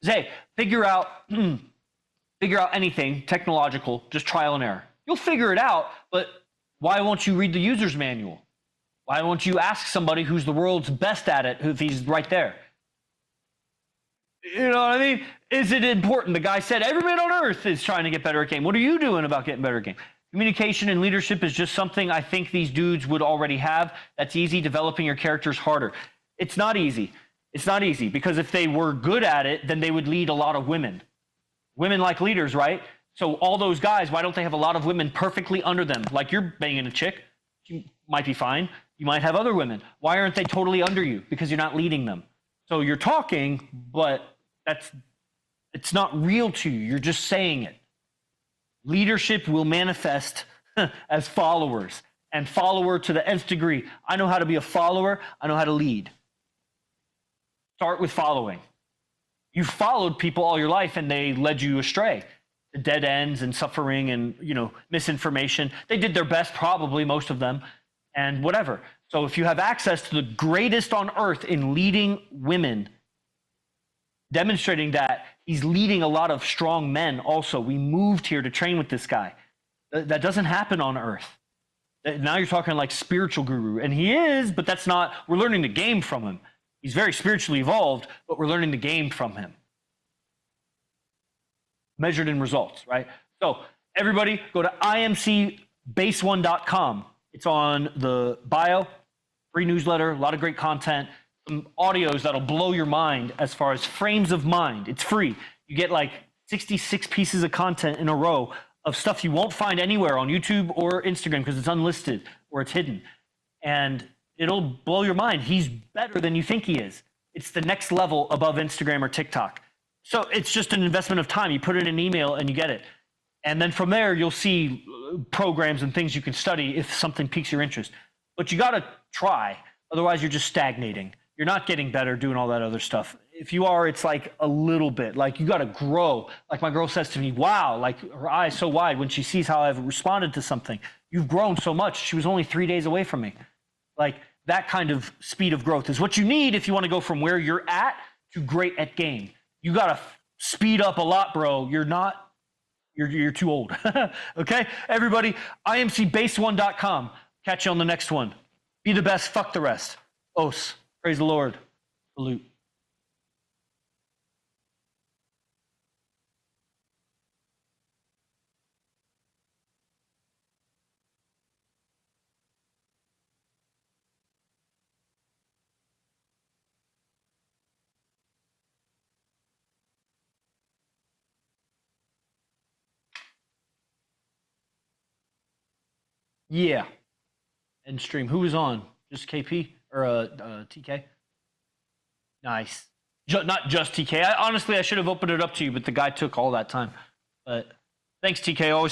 Say, figure out anything technological, just trial and error. You'll figure it out, but why won't you read the user's manual? Why won't you ask somebody who's the world's best at it if he's right there? You know what I mean? Is it important? The guy said, every man on earth is trying to get better at game. What are you doing about getting better at game? Communication and leadership is just something I think these dudes would already have. That's easy. Developing your characters harder. It's not easy. It's not easy because if they were good at it, then they would lead a lot of women. Women like leaders, right? So all those guys, why don't they have a lot of women perfectly under them? Like you're banging a chick, you might be fine. You might have other women. Why aren't they totally under you? Because you're not leading them. So you're talking, but it's not real to you. You're just saying it. Leadership will manifest as followers, and follower to the nth degree. I know how to be a follower. I know how to lead. Start with following. You followed people all your life and they led you astray. The dead ends and suffering and, misinformation. They did their best, probably most of them, and whatever. So if you have access to the greatest on earth in leading women, demonstrating that he's leading a lot of strong men also. We moved here to train with this guy. That doesn't happen on earth. Now you're talking like spiritual guru, and he is, but that's not, we're learning the game from him. He's very spiritually evolved, but we're learning the game from him. Measured in results, right? So everybody go to imcbase1.com. It's on the bio, free newsletter, a lot of great content. Some audios that'll blow your mind as far as frames of mind. It's free. You get like 66 pieces of content in a row of stuff you won't find anywhere on YouTube or Instagram because it's unlisted or it's hidden. And it'll blow your mind. He's better than you think he is. It's the next level above Instagram or TikTok. So it's just an investment of time. You put it in an email and you get it. And then from there, you'll see programs and things you can study if something piques your interest. But you got to try. Otherwise, you're just stagnating. You're not getting better doing all that other stuff. If you are, it's like a little bit. Like you got to grow. Like my girl says to me, wow, like her eyes so wide when she sees how I've responded to something. You've grown so much. She was only 3 days away from me. Like that kind of speed of growth is what you need if you want to go from where you're at to great at game. You got to speed up a lot, bro. You're too old. Okay, everybody, imcbase1.com. Catch you on the next one. Be the best. Fuck the rest. Os. Praise the Lord. Salute. Yeah. End stream. Who was on? Just KP or TK? Nice. Not just TK. Honestly, I should have opened it up to you, but the guy took all that time. But thanks, TK. Always.